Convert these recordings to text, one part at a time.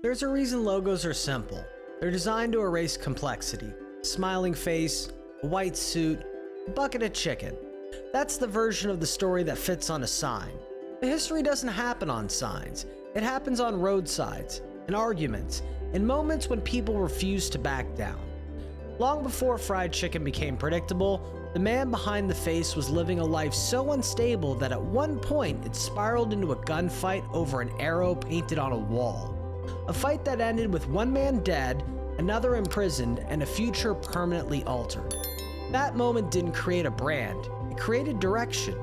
There's a reason logos are simple. They're designed to erase complexity. Smiling face, a white suit, a bucket of chicken. That's the version of the story that fits on a sign. The history doesn't happen on signs. It happens on roadsides, in arguments, in moments when people refuse to back down. Long before fried chicken became predictable, the man behind the face was living a life so unstable that at one point it spiraled into a gunfight over an arrow painted on a wall. A fight that ended with one man dead, another imprisoned, and a future permanently altered. That moment didn't create a brand, it created direction.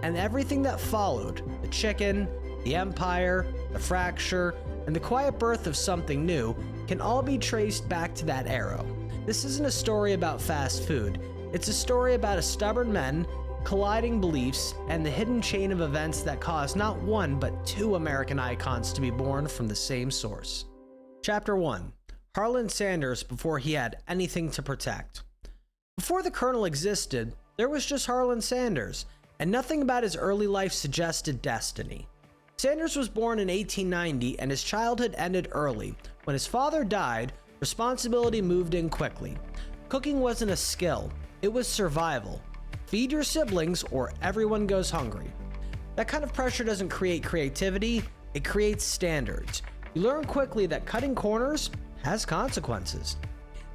And everything that followed, the chicken, the empire, the fracture, and the quiet birth of something new, can all be traced back to that arrow. This isn't a story about fast food. It's a story about a stubborn men, colliding beliefs, and the hidden chain of events that caused not one but two American icons to be born from the same source. Chapter 1. Harlan Sanders before he had anything to protect. Before the Colonel existed, there was just Harlan Sanders, and nothing about his early life suggested destiny. Sanders was born in 1890, and his childhood ended early. When his father died, responsibility moved in quickly. Cooking wasn't a skill, it was survival. Feed your siblings or everyone goes hungry. That kind of pressure doesn't create creativity, it creates standards. You learn quickly that cutting corners has consequences.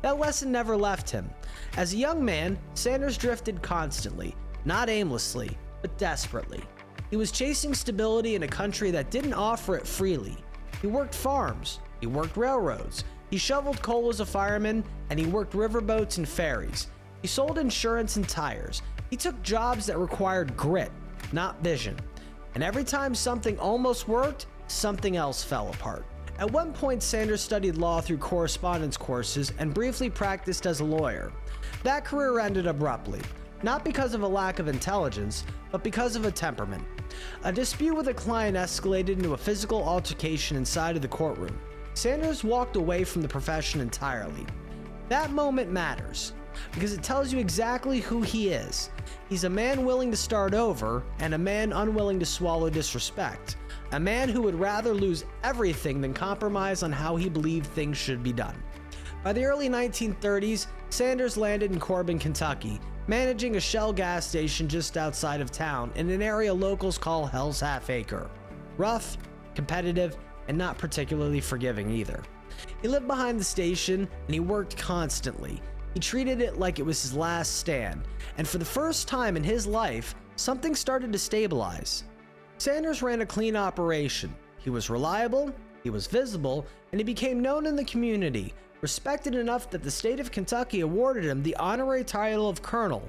That lesson never left him. As a young man, Sanders drifted constantly, not aimlessly, but desperately. He was chasing stability in a country that didn't offer it freely. He worked farms, he worked railroads, he shoveled coal as a fireman, and he worked riverboats and ferries. He sold insurance and tires. He took jobs that required grit, not vision. And every time something almost worked, something else fell apart. At one point, Sanders studied law through correspondence courses and briefly practiced as a lawyer. That career ended abruptly, not because of a lack of intelligence, but because of a temperament. A dispute with a client escalated into a physical altercation inside of the courtroom. Sanders walked away from the profession entirely. That moment matters, because it tells you exactly who he is. He's a man willing to start over, and a man unwilling to swallow disrespect. A man who would rather lose everything than compromise on how he believed things should be done. By the early 1930s, Sanders landed in Corbin, Kentucky, managing a Shell gas station just outside of town in an area locals call Hell's Half Acre. Rough, competitive, and not particularly forgiving either. He lived behind the station, and he worked constantly. He treated it like it was his last stand, and for the first time in his life, something started to stabilize. Sanders ran a clean operation. He was reliable, he was visible, and he became known in the community, respected enough that the state of Kentucky awarded him the honorary title of colonel.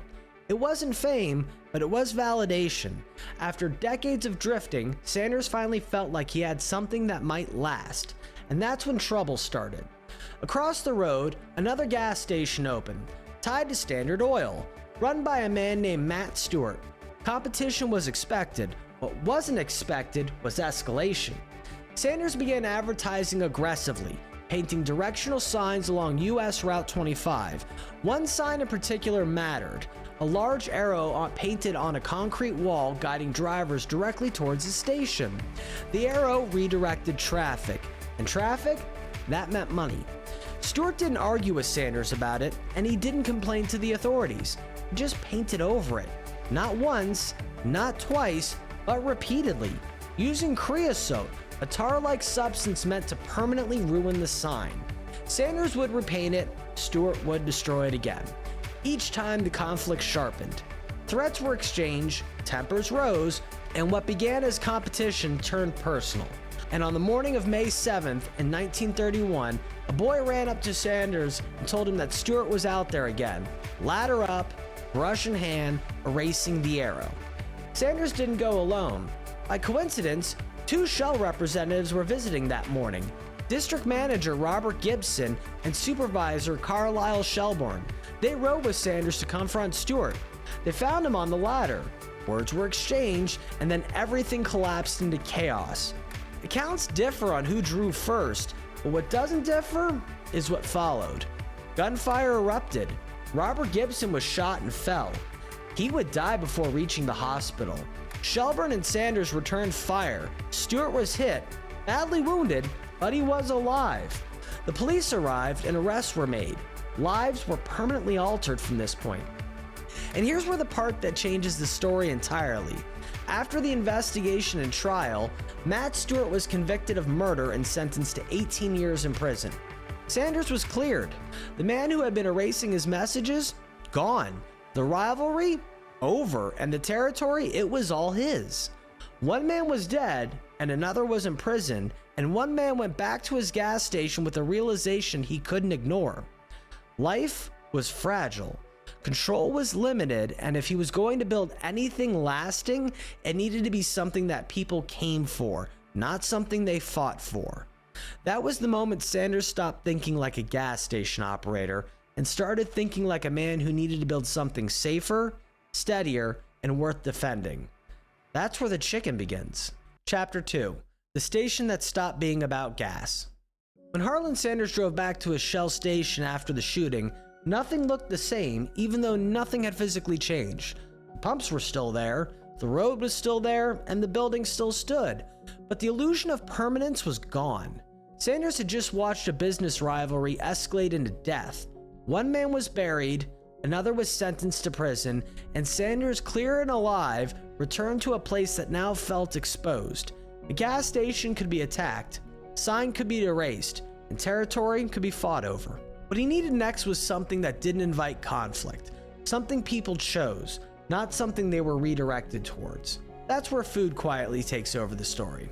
It wasn't fame, but it was validation. After decades of drifting, Sanders finally felt like he had something that might last, and that's when trouble started. Across the road, another gas station opened, tied to Standard Oil, run by a man named Matt Stewart. Competition was expected. What wasn't expected was escalation. Sanders began advertising aggressively, painting directional signs along US Route 25. One sign in particular mattered, a large arrow painted on a concrete wall guiding drivers directly towards the station. The arrow redirected traffic, and traffic? That meant money. Stewart didn't argue with Sanders about it, and he didn't complain to the authorities. He just painted over it. Not once, not twice, but repeatedly, using creosote, a tar-like substance meant to permanently ruin the sign. Sanders would repaint it, Stewart would destroy it again. Each time the conflict sharpened. Threats were exchanged, tempers rose, and what began as competition turned personal. And on the morning of May 7th in 1931, a boy ran up to Sanders and told him that Stewart was out there again, ladder up, brush in hand, erasing the arrow. Sanders didn't go alone. By coincidence, two Shell representatives were visiting that morning, District Manager Robert Gibson and Supervisor Carlisle Shelburne. They rode with Sanders to confront Stewart. They found him on the ladder. Words were exchanged, and then everything collapsed into chaos. Accounts differ on who drew first, but what doesn't differ is what followed. Gunfire erupted. Robert Gibson was shot and fell. He would die before reaching the hospital. Shelburne and Sanders returned fire. Stewart was hit, badly wounded, but he was alive. The police arrived and arrests were made. Lives were permanently altered from this point. And here's where the part that changes the story entirely. After the investigation and trial, Matt Stewart was convicted of murder and sentenced to 18 years in prison. Sanders was cleared. The man who had been erasing his messages, gone. The rivalry, over. And the territory, it was all his. One man was dead and another was in prison, and one man went back to his gas station with a realization he couldn't ignore. Life was fragile. Control was limited, and if he was going to build anything lasting, it needed to be something that people came for, not something they fought for. That was the moment Sanders stopped thinking like a gas station operator and started thinking like a man who needed to build something safer, steadier, and worth defending. That's where the chicken begins. Chapter 2. The station that stopped being about gas. When Harlan Sanders drove back to his Shell station after the shooting, nothing looked the same, even though nothing had physically changed. The pumps were still there, the road was still there, and the building still stood. But the illusion of permanence was gone. Sanders had just watched a business rivalry escalate into death. One man was buried, another was sentenced to prison, and Sanders, clear and alive, returned to a place that now felt exposed. A gas station could be attacked, sign could be erased, and territory could be fought over. What he needed next was something that didn't invite conflict, something people chose, not something they were redirected towards. That's where food quietly takes over the story.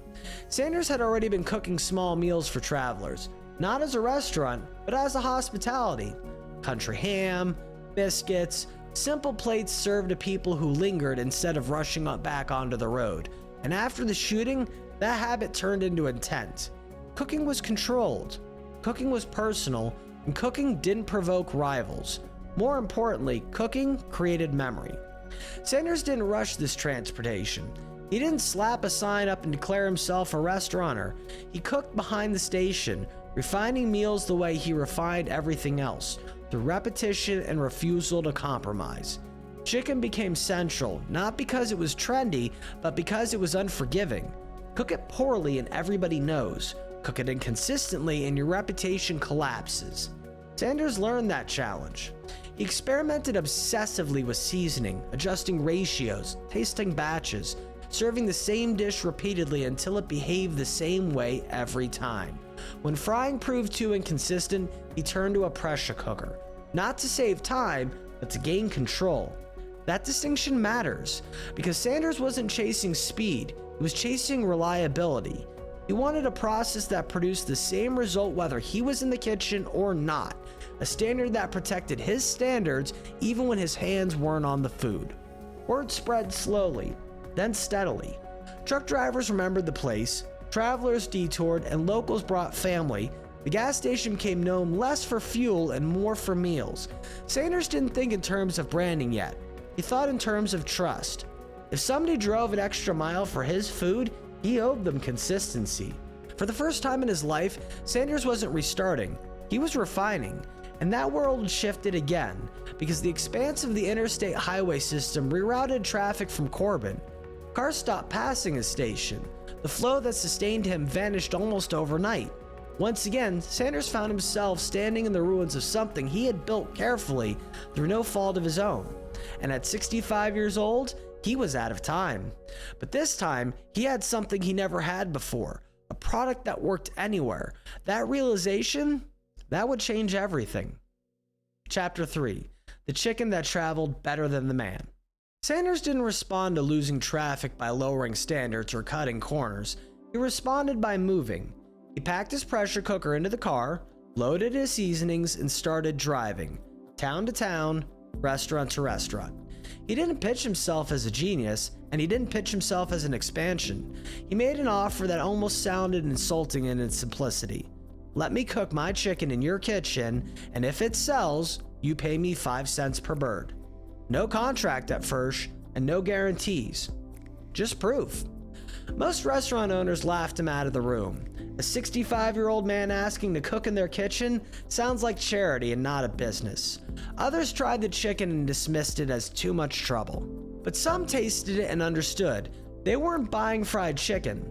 Sanders had already been cooking small meals for travelers, not as a restaurant, but as a hospitality. Country ham, biscuits, simple plates served to people who lingered instead of rushing back onto the road. And after the shooting, that habit turned into intent. Cooking was controlled, cooking was personal, and cooking didn't provoke rivals. More importantly, cooking created memory. Sanders didn't rush this transportation. He didn't slap a sign up and declare himself a restaurateur. He cooked behind the station, refining meals the way he refined everything else, through repetition and refusal to compromise. Chicken became central, not because it was trendy, but because it was unforgiving. Cook it poorly and everybody knows. Cook it inconsistently and your reputation collapses. Sanders learned that challenge. He experimented obsessively with seasoning, adjusting ratios, tasting batches, serving the same dish repeatedly until it behaved the same way every time. When frying proved too inconsistent, he turned to a pressure cooker, not to save time, but to gain control. That distinction matters, because Sanders wasn't chasing speed, he was chasing reliability. He wanted a process that produced the same result whether he was in the kitchen or not, a standard that protected his standards even when his hands weren't on the food. Word spread slowly, then steadily. Truck drivers remembered the place, travelers detoured, and locals brought family. The gas station became known less for fuel and more for meals. Sanders didn't think in terms of branding yet. He thought in terms of trust. If somebody drove an extra mile for his food, he owed them consistency. For the first time in his life, Sanders wasn't restarting, he was refining. And that world shifted again, because the expanse of the interstate highway system rerouted traffic from Corbin. Cars stopped passing his station. The flow that sustained him vanished almost overnight. Once again, Sanders found himself standing in the ruins of something he had built carefully through no fault of his own. And at 65 years old, he was out of time. But this time, he had something he never had before, a product that worked anywhere. That realization, that would change everything. Chapter 3. The chicken that traveled better than the man. Sanders didn't respond to losing traffic by lowering standards or cutting corners. He responded by moving. He packed his pressure cooker into the car, loaded his seasonings, and started driving. Town to town, restaurant to restaurant. He didn't pitch himself as a genius, and he didn't pitch himself as an expansion. He made an offer that almost sounded insulting in its simplicity. Let me cook my chicken in your kitchen, and if it sells, you pay me 5 cents per bird. No contract at first, and no guarantees. Just proof. Most restaurant owners laughed him out of the room. A 65-year-old man asking to cook in their kitchen sounds like charity and not a business. Others tried the chicken and dismissed it as too much trouble. But some tasted it and understood. They weren't buying fried chicken.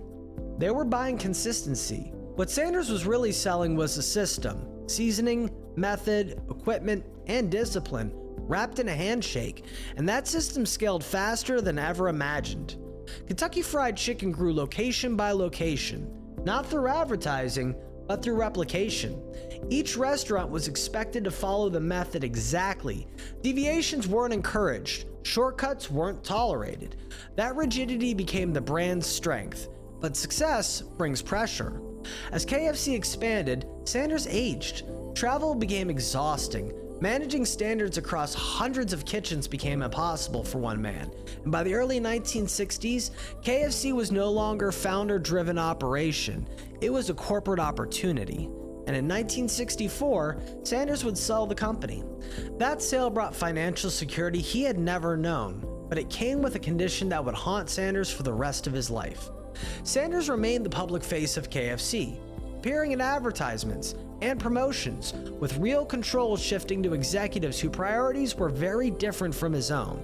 They were buying consistency. What Sanders was really selling was a system, seasoning, method, equipment, and discipline wrapped in a handshake, and that system scaled faster than ever imagined. Kentucky Fried Chicken grew location by location, not through advertising, but through replication. Each restaurant was expected to follow the method exactly. Deviations weren't encouraged, shortcuts weren't tolerated. That rigidity became the brand's strength, but success brings pressure. As KFC expanded, Sanders aged. Travel became exhausting. Managing standards across hundreds of kitchens became impossible for one man, and by the early 1960s, KFC was no longer a founder-driven operation. It was a corporate opportunity. And in 1964, Sanders would sell the company. That sale brought financial security he had never known, but it came with a condition that would haunt Sanders for the rest of his life. Sanders remained the public face of KFC, appearing in advertisements and promotions, with real control shifting to executives whose priorities were very different from his own.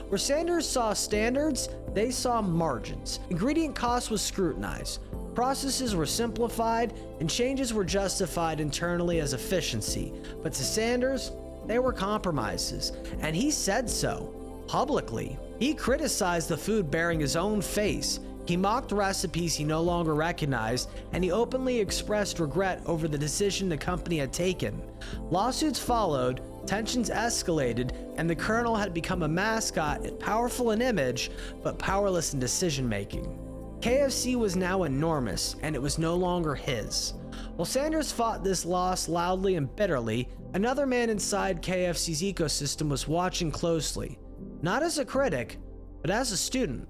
Where Sanders saw standards, they saw margins. Ingredient cost was scrutinized, processes were simplified, and changes were justified internally as efficiency. But to Sanders, they were compromises, and he said so, publicly. He criticized the food bearing his own face. He mocked recipes he no longer recognized, and he openly expressed regret over the decision the company had taken. Lawsuits followed, tensions escalated, and the Colonel had become a mascot, powerful in image, but powerless in decision-making. KFC was now enormous, and it was no longer his. While Sanders fought this loss loudly and bitterly, another man inside KFC's ecosystem was watching closely, not as a critic, but as a student.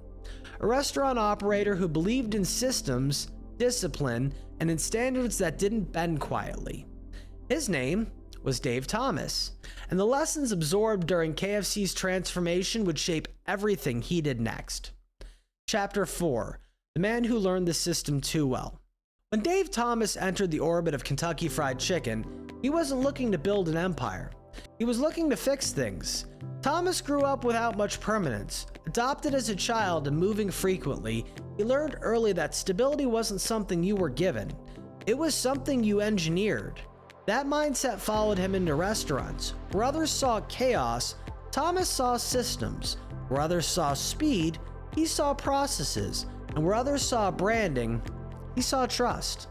A restaurant operator who believed in systems, discipline, and in standards that didn't bend quietly. His name was Dave Thomas, and the lessons absorbed during KFC's transformation would shape everything he did next. Chapter 4: The Man Who Learned the System Too Well. When Dave Thomas entered the orbit of Kentucky Fried Chicken, he wasn't looking to build an empire. He was looking to fix things. Thomas grew up without much permanence. Adopted as a child and moving frequently, he learned early that stability wasn't something you were given. It was something you engineered. That mindset followed him into restaurants. Where others saw chaos, Thomas saw systems. Where others saw speed, he saw processes. And where others saw branding, he saw trust.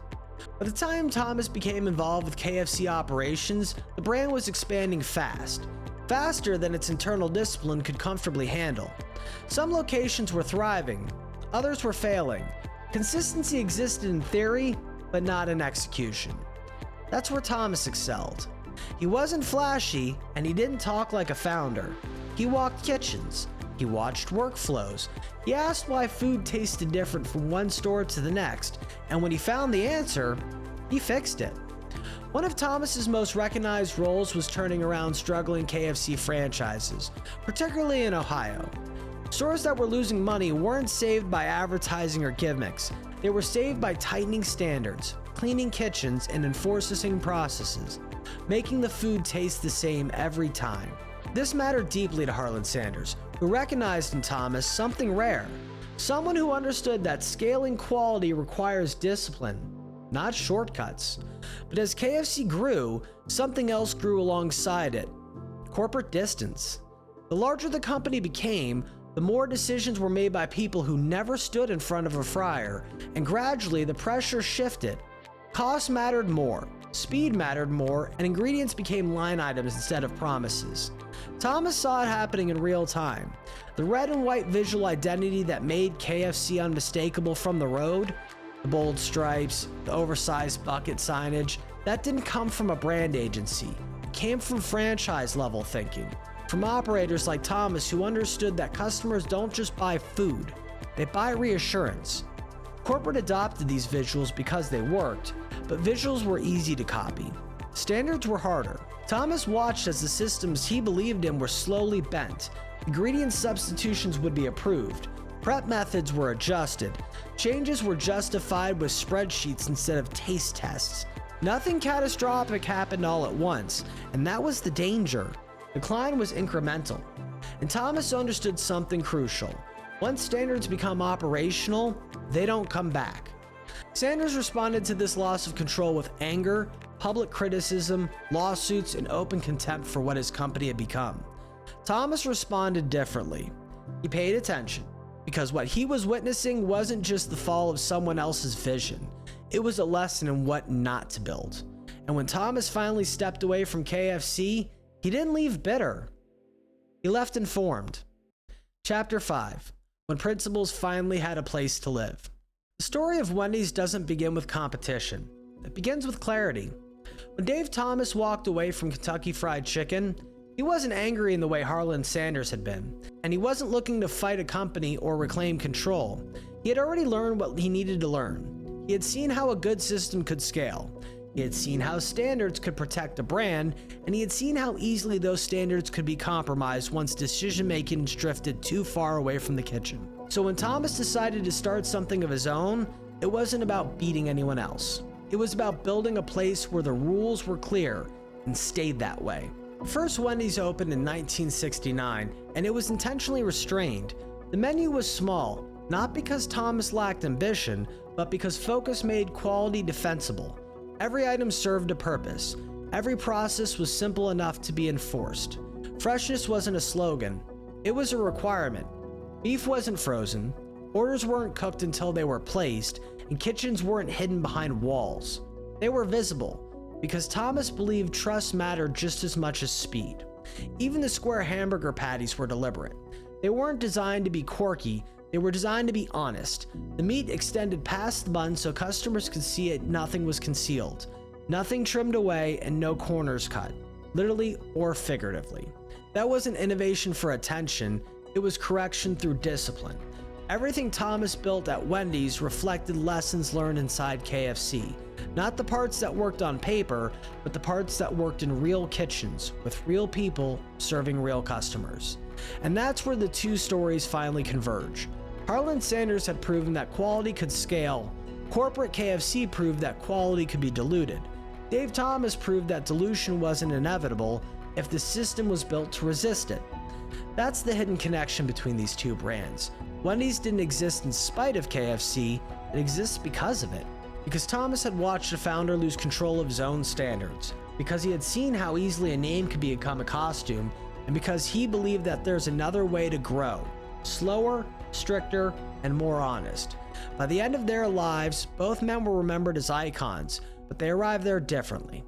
By the time Thomas became involved with KFC operations, the brand was expanding fast. Faster than its internal discipline could comfortably handle. Some locations were thriving, others were failing. Consistency existed in theory, but not in execution. That's where Thomas excelled. He wasn't flashy, and he didn't talk like a founder. He walked kitchens. He watched workflows. He asked why food tasted different from one store to the next, and when he found the answer, he fixed it. One of Thomas's most recognized roles was turning around struggling KFC franchises, particularly in Ohio. Stores that were losing money weren't saved by advertising or gimmicks. They were saved by tightening standards, cleaning kitchens, and enforcing processes, making the food taste the same every time. This mattered deeply to Harlan Sanders, who recognized in Thomas something rare, someone who understood that scaling quality requires discipline, not shortcuts. But as KFC grew, something else grew alongside it: corporate distance. The larger the company became, the more decisions were made by people who never stood in front of a fryer, and gradually the pressure shifted. Cost mattered more, speed mattered more, and ingredients became line items instead of promises. Thomas saw it happening in real time. The red and white visual identity that made KFC unmistakable from the road, the bold stripes, the oversized bucket signage, that didn't come from a brand agency. It came from franchise-level thinking, from operators like Thomas who understood that customers don't just buy food, they buy reassurance. Corporate adopted these visuals because they worked, but visuals were easy to copy. Standards were harder. Thomas watched as the systems he believed in were slowly bent. Ingredient substitutions would be approved. Prep methods were adjusted. Changes were justified with spreadsheets instead of taste tests. Nothing catastrophic happened all at once, and that was the danger. Decline was incremental. And Thomas understood something crucial. Once standards become operational, they don't come back. Sanders responded to this loss of control with anger, public criticism, lawsuits, and open contempt for what his company had become. Thomas responded differently. He paid attention, because what he was witnessing wasn't just the fall of someone else's vision. It was a lesson in what not to build. And when Thomas finally stepped away from KFC, he didn't leave bitter. He left informed. Chapter 5. When principles finally had a place to live. The story of Wendy's doesn't begin with competition. It begins with clarity. When Dave Thomas walked away from Kentucky Fried Chicken, he wasn't angry in the way Harlan Sanders had been, and he wasn't looking to fight a company or reclaim control. He had already learned what he needed to learn. He had seen how a good system could scale. He had seen how standards could protect a brand, and he had seen how easily those standards could be compromised once decision-making drifted too far away from the kitchen. So when Thomas decided to start something of his own, it wasn't about beating anyone else. It was about building a place where the rules were clear and stayed that way. First Wendy's opened in 1969, and it was intentionally restrained. The menu was small, not because Thomas lacked ambition, but because focus made quality defensible. Every item served a purpose. Every process was simple enough to be enforced. Freshness wasn't a slogan, it was a requirement. Beef wasn't frozen, orders weren't cooked until they were placed, and kitchens weren't hidden behind walls. They were visible, because Thomas believed trust mattered just as much as speed. Even the square hamburger patties were deliberate. They weren't designed to be quirky, they were designed to be honest. The meat extended past the bun so customers could see it, nothing was concealed. Nothing trimmed away and no corners cut, literally or figuratively. That wasn't innovation for attention, it was correction through discipline. Everything Thomas built at Wendy's reflected lessons learned inside KFC. Not the parts that worked on paper, but the parts that worked in real kitchens, with real people serving real customers. And that's where the two stories finally converge. Harlan Sanders had proven that quality could scale. Corporate KFC proved that quality could be diluted. Dave Thomas proved that dilution wasn't inevitable if the system was built to resist it. That's the hidden connection between these two brands. Wendy's didn't exist in spite of KFC, it exists because of it. Because Thomas had watched a founder lose control of his own standards. Because he had seen how easily a name could become a costume, and because he believed that there's another way to grow. Slower, stricter, and more honest. By the end of their lives, both men were remembered as icons, but they arrived there differently.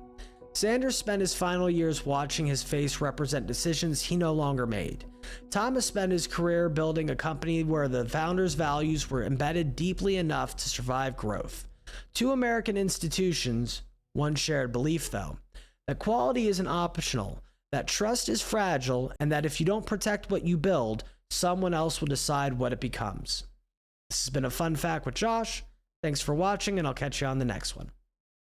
Sanders spent his final years watching his face represent decisions he no longer made. Thomas spent his career building a company where the founder's values were embedded deeply enough to survive growth. Two American institutions, one shared belief though, that quality isn't optional, that trust is fragile, and that if you don't protect what you build, someone else will decide what it becomes. This has been a Fun Fact with Josh. Thanks for watching, and I'll catch you on the next one.